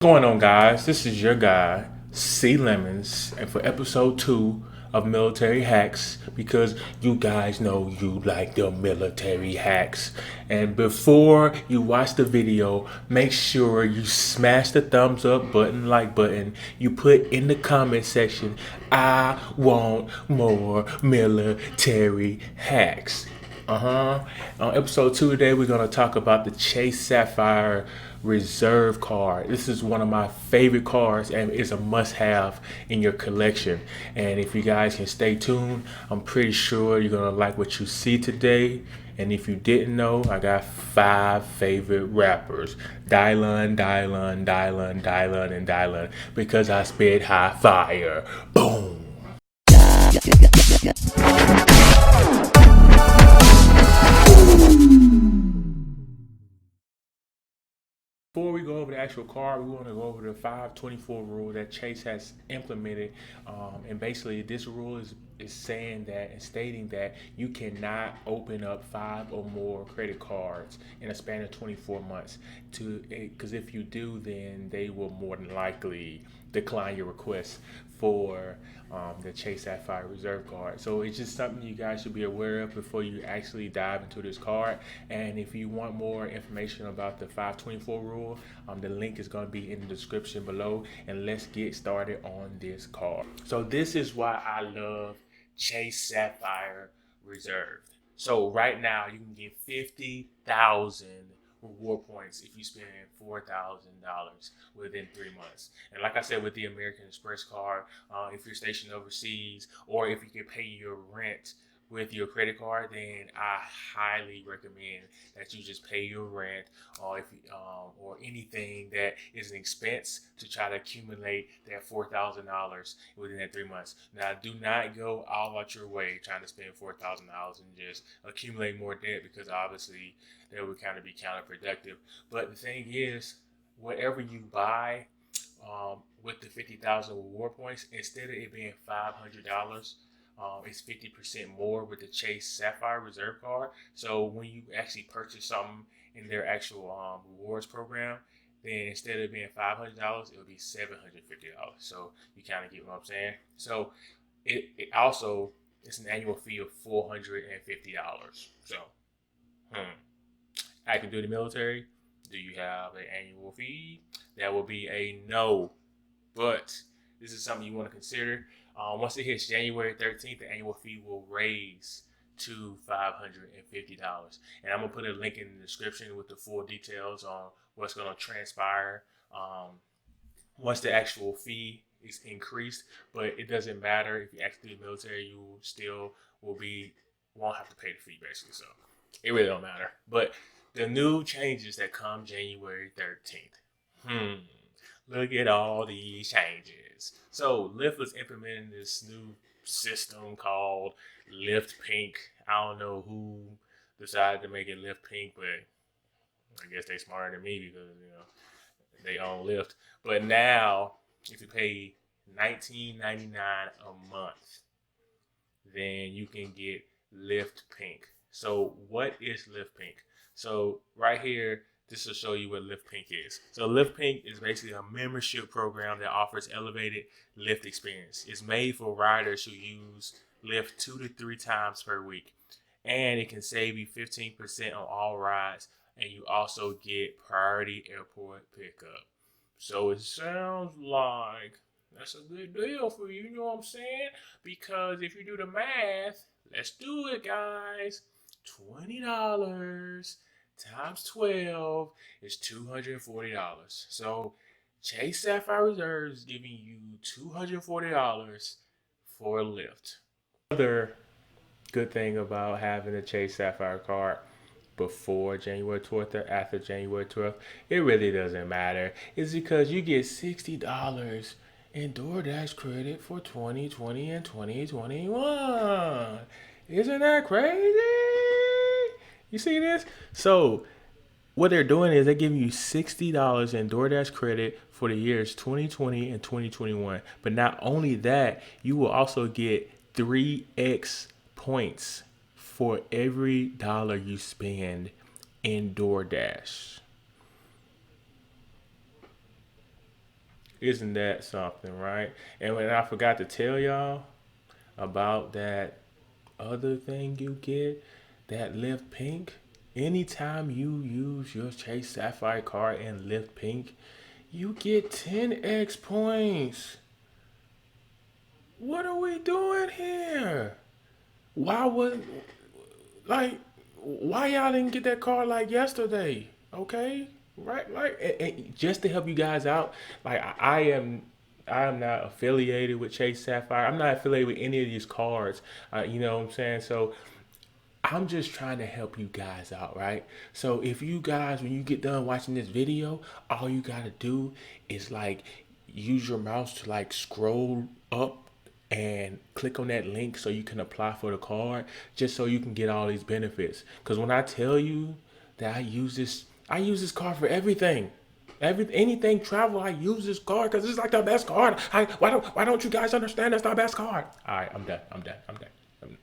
What's going on, guys? This is your guy, C Lemons, and for episode 2 of Military Hacks, because you guys know you like the military hacks. And before you watch the video, make sure you smash the thumbs up button, like button. You put in the comment section, I want more military hacks. On episode 2 today, we're going to talk about the Chase Sapphire Reserve card. This is one of my favorite cards and is a must-have in your collection. And if you guys can stay tuned, I'm pretty sure you're going to like what you see today. And if you didn't know, I got 5 favorite rappers. Dylan, Dylan, Dylan, Dylan, and Dylan. Because I spit high fire. Boom. Before we go over the actual card, we want to go over the 524 rule that Chase has implemented. And basically, this rule is saying that and stating that you cannot open up 5 or more credit cards in a span of 24 months. Because if you do, then they will more than likely decline your request for the Chase Sapphire Reserve card. So it's just something you guys should be aware of before you actually dive into this card. And if you want more information about the 524 rule, the link is going to be in the description below. And let's get started on this card. So this is why I love Chase Sapphire Reserve. So right now you can get 50,000 reward points if you spend $4,000 within 3 months. And like I said, with the American Express card, if you're stationed overseas or if you can pay your rent with your credit card, then I highly recommend that you just pay your rent or anything that is an expense to try to accumulate that $4,000 within that 3 months. Now, do not go all out your way trying to spend $4,000 and just accumulate more debt, because obviously that would kind of be counterproductive. But the thing is, whatever you buy with the 50,000 reward points, instead of it being $500, it's 50% more with the Chase Sapphire Reserve card. So when you actually purchase something in their actual rewards program, then instead of being $500, it'll be $750. So you kind of get what I'm saying. So it also, it's an annual fee of $450. So, active duty military, do you have an annual fee? That will be a no. But this is something you want to consider. Once it hits January 13th, the annual fee will raise to $550. And I'm going to put a link in the description with the full details on what's going to transpire once the actual fee is increased. But it doesn't matter. If you actually do the military, you still won't have to pay the fee, basically. So it really don't matter. But the new changes that come January 13th. Look at all these changes. So Lyft was implementing this new system called Lyft Pink. I don't know who decided to make it Lyft Pink, but I guess they smarter than me because they own Lyft. But now, if you pay $19.99 a month, then you can get Lyft Pink. So what is Lyft Pink? So right here, this will show you what Lyft Pink is. So Lyft Pink is basically a membership program that offers elevated Lyft experience. It's made for riders who use Lyft 2 to 3 times per week. And it can save you 15% on all rides. And you also get priority airport pickup. So it sounds like that's a good deal for you, you know what I'm saying? Because if you do the math, let's do it, guys. $20 times 12 is $240. So Chase Sapphire Reserve is giving you $240 for a Lyft. Another good thing about having a Chase Sapphire card before January 12th or after January 12th, it really doesn't matter. It's because you get $60 in DoorDash credit for 2020 and 2021. Isn't that crazy? You see this? So what they're doing is they're giving you $60 in DoorDash credit for the years 2020 and 2021. But not only that, you will also get 3x points for every dollar you spend in DoorDash. Isn't that something, right? And when I forgot to tell y'all about that other thing you get, that Lyft Pink, anytime you use your Chase Sapphire card in Lyft Pink, you get 10x points. What are we doing here? Why would like why y'all didn't get that card like yesterday? Okay, right, like and just to help you guys out, like I am not affiliated with Chase Sapphire. I'm not affiliated with any of these cards. You know what I'm saying? So I'm just trying to help you guys out, right? So if you guys, when you get done watching this video, all you gotta do is like use your mouse to like scroll up and click on that link so you can apply for the card, just so you can get all these benefits. Because when I tell you that I use this card for everything. Anything travel, I use this card because it's like the best card. Why don't you guys understand that's the best card? All right, I'm done.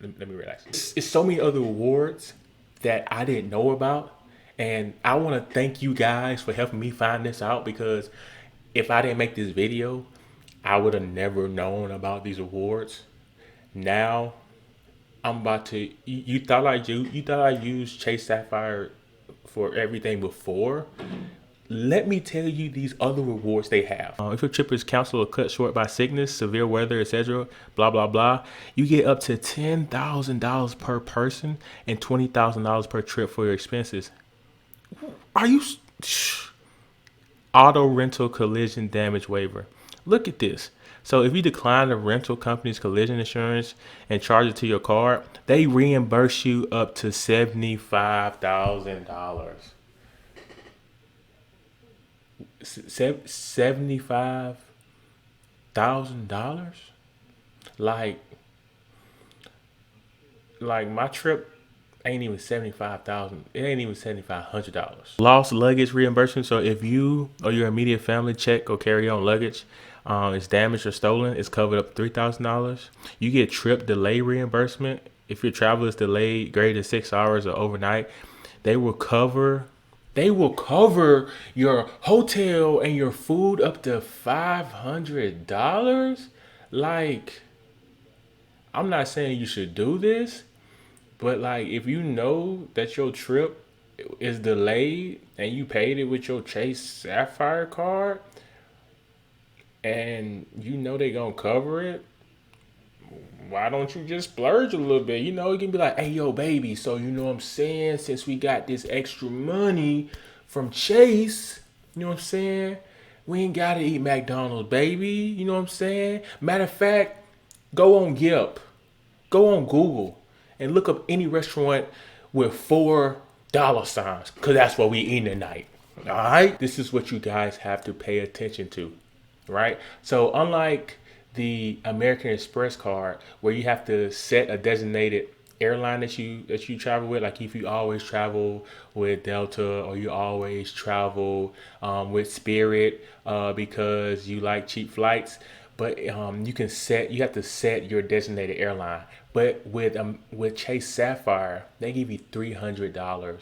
Let me relax. It's so many other awards that I didn't know about, and I want to thank you guys for helping me find this out, because if I didn't make this video, I would have never known about these awards. Now I'm about to. You thought I used Chase Sapphire for everything before. Let me tell you these other rewards they have. If your trip is canceled or cut short by sickness, severe weather, etc., blah, blah, blah, you get up to $10,000 per person and $20,000 per trip for your expenses. Are you... Auto rental collision damage waiver. Look at this. So if you decline the rental company's collision insurance and charge it to your card, they reimburse you up to $75,000. $75,000. Like my trip ain't even 75,000. It ain't even $7,500. Lost luggage reimbursement. So if you or your immediate family check or carry on luggage is damaged or stolen, it's covered up to $3,000. You get trip delay reimbursement. If your travel is delayed greater than 6 hours or overnight, they will cover your hotel and your food up to $500. Like, I'm not saying you should do this, but like if you know that your trip is delayed and you paid it with your Chase Sapphire card and you know they gonna cover it, why don't you just splurge a little bit? You know, you can be like, hey, yo, baby, so you know what I'm saying? Since we got this extra money from Chase, you know what I'm saying? We ain't got to eat McDonald's, baby. You know what I'm saying? Matter of fact, go on Yelp, go on Google, and look up any restaurant with $4 because that's what we eat tonight. All right? This is what you guys have to pay attention to, right? So unlike the American Express card, where you have to set a designated airline that you travel with, like if you always travel with Delta or you always travel with Spirit because you like cheap flights, but you have to set your designated airline. But with Chase Sapphire, they give you $300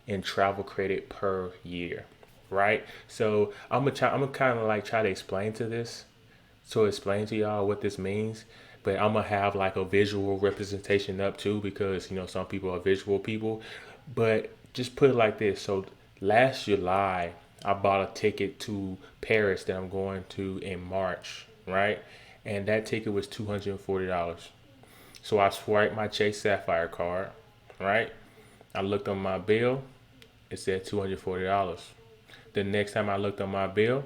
in travel credit per year, right? So I'm gonna kind of like try to explain to y'all what this means, but I'm gonna have like a visual representation up too, because you know some people are visual people. But just put it like this. So last July I bought a ticket to Paris that I'm going to in March, right? And that ticket was $240. So I swiped my Chase Sapphire card, right? I looked on my bill, it said $240. The next time I looked on my bill,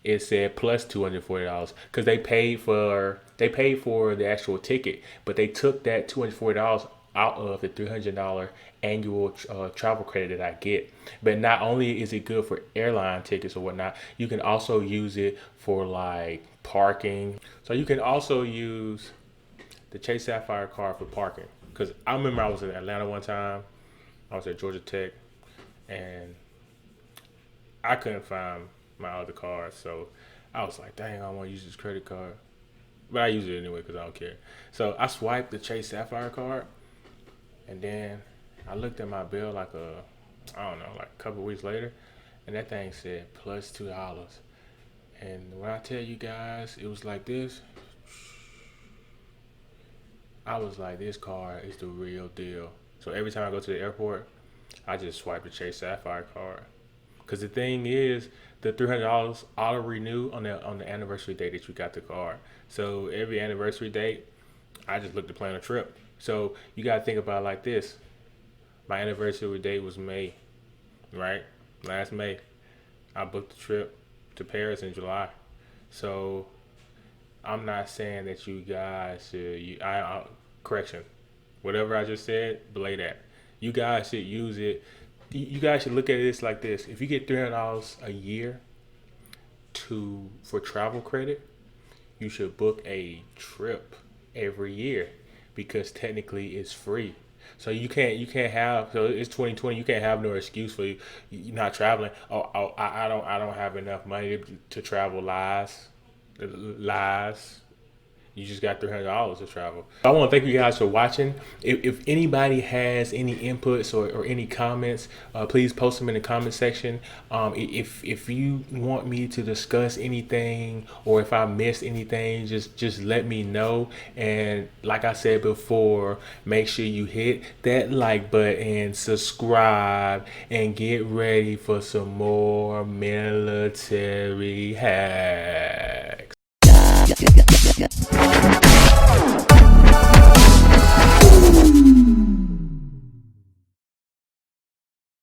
it said plus $240 because they paid for the actual ticket, but they took that $240 out of the $300 annual travel credit that I get. But not only is it good for airline tickets or whatnot, you can also use it for like parking. So you can also use the Chase Sapphire card for parking. Because I remember I was in Atlanta one time. I was at Georgia Tech, and I couldn't find my other card, so I was like, dang, I want to use this credit card, but I use it anyway because I don't care. So I swiped the Chase Sapphire card, and then I looked at my bill like a couple of weeks later, and that thing said plus $2, And when I tell you guys, it was like this. I was like, this car is the real deal. So every time I go to the airport, I just swipe the Chase Sapphire card. Cause the thing is, the $300 auto renew on the anniversary date that you got the card. So every anniversary date, I just look to plan a trip. So you gotta think about it like this. My anniversary date was May, right? Last May. I booked the trip to Paris in July. So I'm not saying that you guys should. Correction. Whatever I just said, belay that. You guys should use it. You guys should look at this like this. If you get $300 a year for travel credit, you should book a trip every year because technically it's free. So you can't have, so it's 2020. You can't have no excuse for you not traveling. I don't have enough money to travel. Lies. You just got $300 to travel. I want to thank you guys for watching. If anybody has any inputs or any comments, please post them in the comment section. If you want me to discuss anything or if I missed anything, just let me know. And like I said before, make sure you hit that like button, subscribe, and get ready for some more military hacks.